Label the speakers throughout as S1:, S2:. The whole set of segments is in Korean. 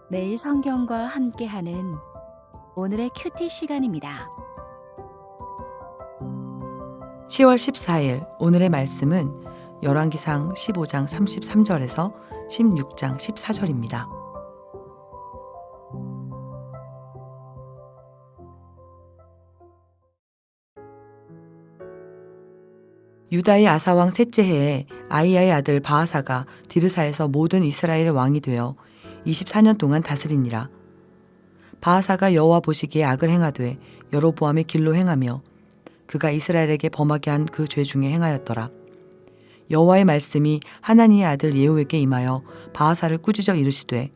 S1: 매일 성경과 함께하는 오늘의 큐티 시간입니다.
S2: 10월 14일 오늘의 말씀은 열왕기상 15장 33절에서 16장 14절입니다. 유다의 아사왕 셋째 해에 아히야의 아들 바아사가 디르사에서 모든 이스라엘의 왕이 되어 24년 동안 다스리니라. 바아사가 여호와 보시기에 악을 행하되 여로보암의 길로 행하며 그가 이스라엘에게 범하게 한 그 죄 중에 행하였더라. 여호와의 말씀이 하나니의 아들 예후에게 임하여 바아사를 꾸짖어 이르시되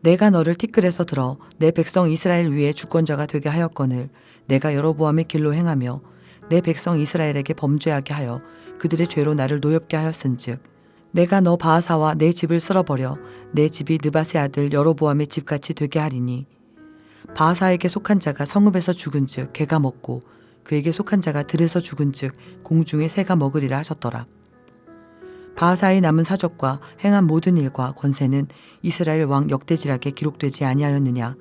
S2: 내가 너를 티끌에서 들어 내 백성 이스라엘 위에 주권자가 되게 하였거늘 내가 여로보암의 길로 행하며 내 백성 이스라엘에게 범죄하게 하여 그들의 죄로 나를 노엽게 하였은즉 내가 너 바아사와 내 집을 쓸어버려 내 집이 느밧의 아들 여로보암의 집같이 되게 하리니 바아사에게 속한 자가 성읍에서 죽은즉 개가 먹고 그에게 속한 자가 들에서 죽은즉 공중의 새가 먹으리라 하셨더라. 바아사의 남은 사적과 행한 모든 일과 권세는 이스라엘 왕 역대지락에 기록되지 아니하였느냐.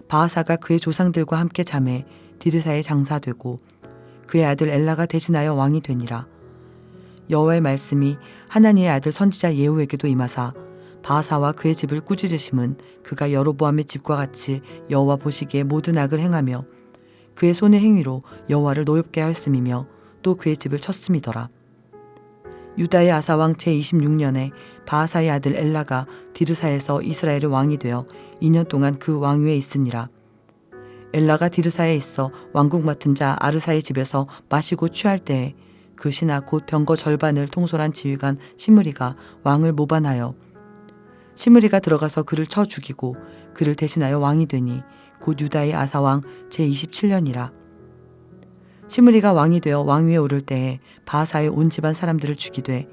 S2: 바아사가 그의 조상들과 함께 잠에 디르사에 장사되고 그의 아들 엘라가 대신하여 왕이 되니라. 여호와의 말씀이 하나니의 아들 선지자 예후에게도 임하사 바아사와 그의 집을 꾸짖으심은 그가 여로보암의 집과 같이 여호와 보시기에 모든 악을 행하며 그의 손의 행위로 여호와를 노엽게 하였음이며 또 그의 집을 쳤음이더라. 유다의 아사왕 제26년에 바아사의 아들 엘라가 디르사에서 이스라엘의 왕이 되어 2년 동안 그 왕위에 있으니라. 엘라가 디르사에 있어 왕국 맡은 자 아르사의 집에서 마시고 취할 때에 그 신하 곧 병거 절반을 통솔한 지휘관 시므리가 왕을 모반하여 시므리가 들어가서 그를 쳐 죽이고 그를 대신하여 왕이 되니 곧 유다의 아사왕 제27년이라. 시므리가 왕이 되어 왕위에 오를 때에 바아사의 온 집안 사람들을 죽이되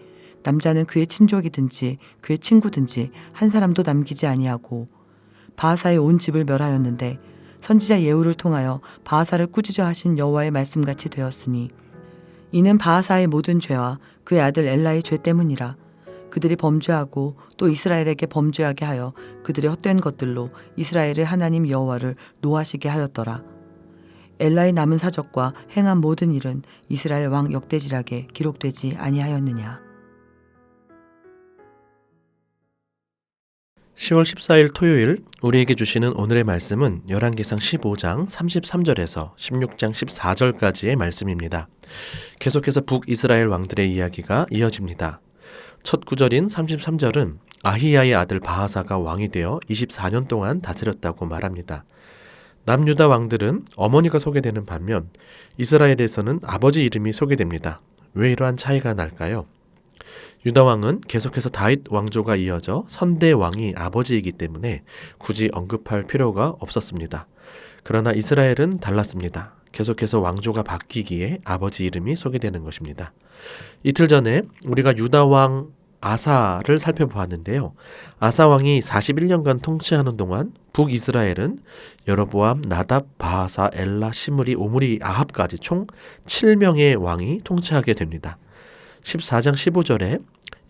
S2: 남자는 그의 친족이든지 그의 친구든지 한 사람도 남기지 아니하고 바아사의 온 집을 멸하였는데 선지자 예후를 통하여 바아사를 꾸짖어 하신 여호와의 말씀같이 되었으니 이는 바아사의 모든 죄와 그의 아들 엘라의 죄 때문이라. 그들이 범죄하고 또 이스라엘에게 범죄하게 하여 그들의 헛된 것들로 이스라엘의 하나님 여호와를 노하시게 하였더라. 엘라의 남은 사적과 행한 모든 일은 이스라엘 왕 역대지락에 기록되지 아니하였느냐.
S3: 10월 14일 토요일 우리에게 주시는 오늘의 말씀은 열왕기상 15장 33절에서 16장 14절까지의 말씀입니다. 계속해서 북이스라엘 왕들의 이야기가 이어집니다. 첫 구절인 33절은 아히야의 아들 바아사가 왕이 되어 24년 동안 다스렸다고 말합니다. 남유다 왕들은 어머니가 소개되는 반면 이스라엘에서는 아버지 이름이 소개됩니다. 왜 이러한 차이가 날까요? 유다 왕은 계속해서 다윗 왕조가 이어져 선대 왕이 아버지이기 때문에 굳이 언급할 필요가 없었습니다. 그러나 이스라엘은 달랐습니다. 계속해서 왕조가 바뀌기에 아버지 이름이 소개되는 것입니다. 이틀 전에 우리가 유다 왕 아사를 살펴보았는데요. 아사 왕이 41년간 통치하는 동안 북이스라엘은 여로보암, 나답, 바아사, 엘라, 시므리, 오므리, 아합까지 총 7명의 왕이 통치하게 됩니다. 14장 15절에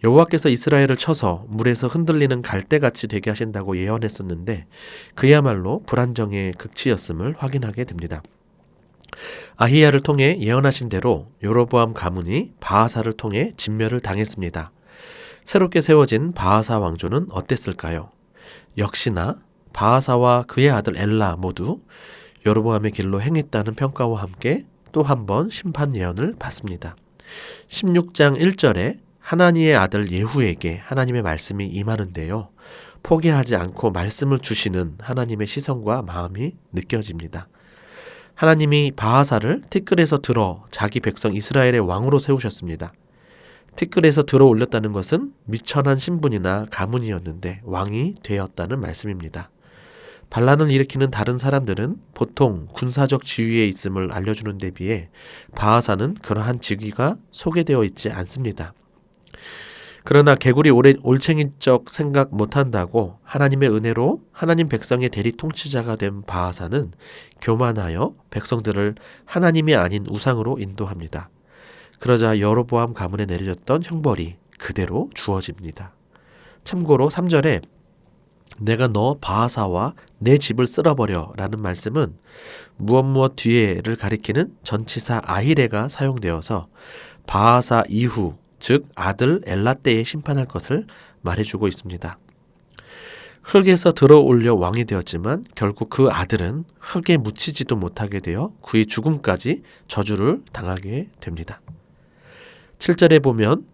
S3: 여호와께서 이스라엘을 쳐서 물에서 흔들리는 갈대같이 되게 하신다고 예언했었는데 그야말로 불안정의 극치였음을 확인하게 됩니다. 아히야를 통해 예언하신 대로 여로보암 가문이 바아사를 통해 진멸을 당했습니다. 새롭게 세워진 바아사 왕조는 어땠을까요? 역시나 바아사와 그의 아들 엘라 모두 여로보암의 길로 행했다는 평가와 함께 또 한 번 심판 예언을 받습니다. 16장 1절에 하나니의 아들 예후에게 하나님의 말씀이 임하는데요. 포기하지 않고 말씀을 주시는 하나님의 시선과 마음이 느껴집니다. 하나님이 바아사를 티끌에서 들어 자기 백성 이스라엘의 왕으로 세우셨습니다. 티끌에서 들어 올렸다는 것은 미천한 신분이나 가문이었는데 왕이 되었다는 말씀입니다. 반란을 일으키는 다른 사람들은 보통 군사적 지위에 있음을 알려주는 데 비해 바아사는 그러한 직위가 소개되어 있지 않습니다. 그러나 개구리 올챙이적 생각 못한다고 하나님의 은혜로 하나님 백성의 대리 통치자가 된 바아사는 교만하여 백성들을 하나님이 아닌 우상으로 인도합니다. 그러자 여로보암 가문에 내려졌던 형벌이 그대로 주어집니다. 참고로 3절에 내가 너 바하사와 내 집을 쓸어버려 라는 말씀은 무엇 뒤에를 가리키는 전치사 아히레가 사용되어서 바하사 이후, 즉 아들 엘라 때에 심판할 것을 말해주고 있습니다. 흙에서 들어올려 왕이 되었지만 결국 그 아들은 흙에 묻히지도 못하게 되어 그의 죽음까지 저주를 당하게 됩니다. 7절에 보면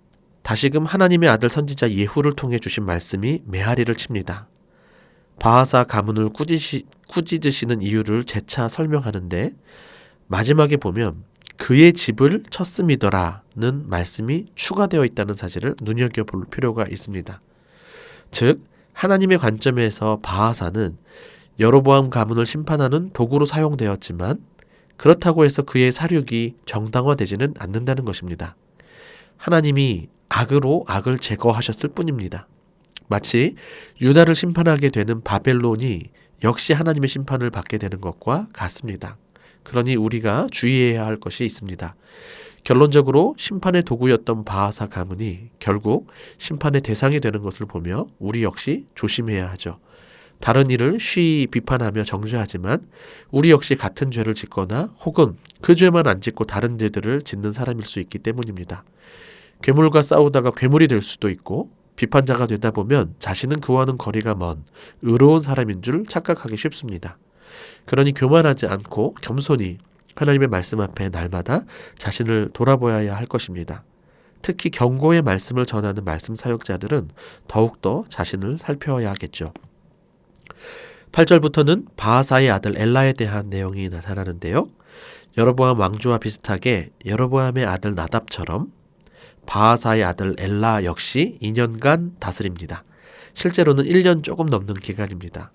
S3: 다시금 하나님의 아들 선지자 예후를 통해 주신 말씀이 메아리를 칩니다. 바하사 가문을 꾸짖으시는 이유를 재차 설명하는데 마지막에 보면 그의 집을 쳤음이더라는 말씀이 추가되어 있다는 사실을 눈여겨볼 필요가 있습니다. 즉 하나님의 관점에서 바하사는 여로보암 가문을 심판하는 도구로 사용되었지만 그렇다고 해서 그의 사륙이 정당화되지는 않는다는 것입니다. 하나님이 악으로 악을 제거하셨을 뿐입니다. 마치 유다를 심판하게 되는 바벨론이 역시 하나님의 심판을 받게 되는 것과 같습니다. 그러니 우리가 주의해야 할 것이 있습니다. 결론적으로 심판의 도구였던 바하사 가문이 결국 심판의 대상이 되는 것을 보며 우리 역시 조심해야 하죠. 다른 이를 쉬이 비판하며 정죄하지만 우리 역시 같은 죄를 짓거나 혹은 그 죄만 안 짓고 다른 죄들을 짓는 사람일 수 있기 때문입니다. 괴물과 싸우다가 괴물이 될 수도 있고 비판자가 되다 보면 자신은 그와는 거리가 먼 의로운 사람인 줄 착각하기 쉽습니다. 그러니 교만하지 않고 겸손히 하나님의 말씀 앞에 날마다 자신을 돌아보아야 할 것입니다. 특히 경고의 말씀을 전하는 말씀 사역자들은 더욱더 자신을 살펴야 하겠죠. 8절부터는 바하사의 아들 엘라에 대한 내용이 나타나는데요. 여로보암 왕조와 비슷하게 여로보암의 아들 나답처럼 바하사의 아들 엘라 역시 2년간 다스립니다. 실제로는 1년 조금 넘는 기간입니다.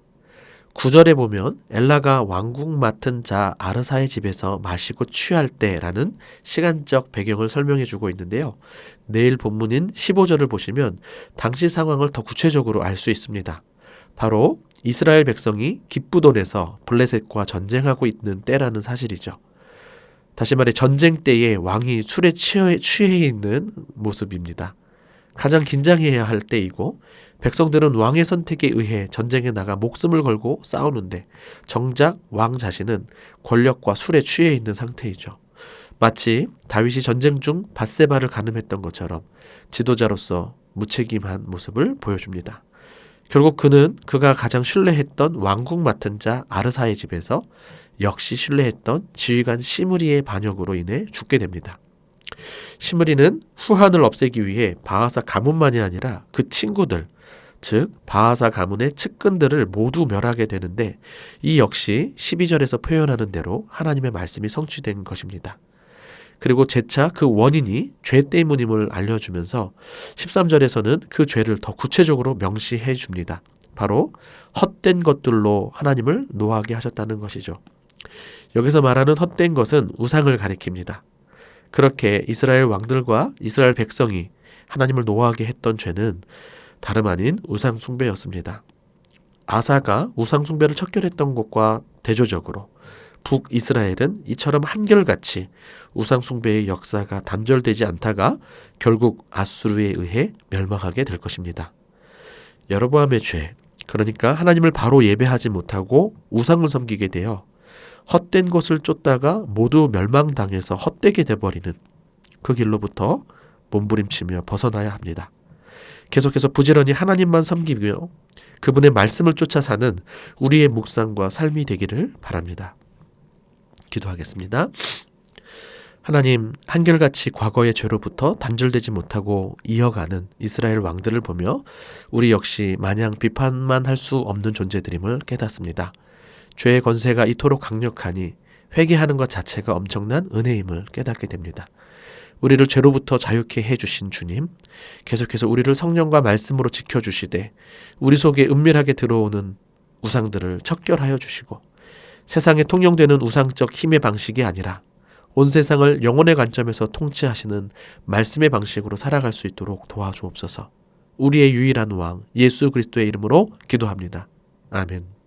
S3: 9절에 보면 엘라가 왕국 맡은 자 아르사의 집에서 마시고 취할 때라는 시간적 배경을 설명해 주고 있는데요. 내일 본문인 15절을 보시면 당시 상황을 더 구체적으로 알 수 있습니다. 바로 이스라엘 백성이 기브돈에서 블레셋과 전쟁하고 있는 때라는 사실이죠. 다시 말해 전쟁 때에 왕이 술에 취해 있는 모습입니다. 가장 긴장해야 할 때이고 백성들은 왕의 선택에 의해 전쟁에 나가 목숨을 걸고 싸우는데 정작 왕 자신은 권력과 술에 취해 있는 상태이죠. 마치 다윗이 전쟁 중 밧세바를 간음했던 것처럼 지도자로서 무책임한 모습을 보여줍니다. 결국 그는 그가 가장 신뢰했던 왕국 맡은 자 아르사의 집에서 역시 신뢰했던 지휘관 시므리의 반역으로 인해 죽게 됩니다. 시므리는 후한을 없애기 위해 바하사 가문만이 아니라 그 친구들, 즉 바하사 가문의 측근들을 모두 멸하게 되는데 이 역시 12절에서 표현하는 대로 하나님의 말씀이 성취된 것입니다. 그리고 재차 그 원인이 죄 때문임을 알려주면서 13절에서는 그 죄를 더 구체적으로 명시해 줍니다. 바로 헛된 것들로 하나님을 노하게 하셨다는 것이죠. 여기서 말하는 헛된 것은 우상을 가리킵니다. 그렇게 이스라엘 왕들과 이스라엘 백성이 하나님을 노하게 했던 죄는 다름 아닌 우상 숭배였습니다. 아사가 우상 숭배를 척결했던 것과 대조적으로 북이스라엘은 이처럼 한결같이 우상 숭배의 역사가 단절되지 않다가 결국 아수르에 의해 멸망하게 될 것입니다. 여로보암의 죄, 그러니까 하나님을 바로 예배하지 못하고 우상을 섬기게 되어 헛된 것을 쫓다가 모두 멸망당해서 헛되게 돼버리는 그 길로부터 몸부림치며 벗어나야 합니다. 계속해서 부지런히 하나님만 섬기며 그분의 말씀을 쫓아 사는 우리의 묵상과 삶이 되기를 바랍니다. 기도하겠습니다. 하나님, 한결같이 과거의 죄로부터 단절되지 못하고 이어가는 이스라엘 왕들을 보며 우리 역시 마냥 비판만 할 수 없는 존재들임을 깨닫습니다. 죄의 권세가 이토록 강력하니 회개하는 것 자체가 엄청난 은혜임을 깨닫게 됩니다. 우리를 죄로부터 자유케 해주신 주님, 계속해서 우리를 성령과 말씀으로 지켜주시되 우리 속에 은밀하게 들어오는 우상들을 척결하여 주시고 세상에 통용되는 우상적 힘의 방식이 아니라 온 세상을 영혼의 관점에서 통치하시는 말씀의 방식으로 살아갈 수 있도록 도와주옵소서. 우리의 유일한 왕 예수 그리스도의 이름으로 기도합니다. 아멘.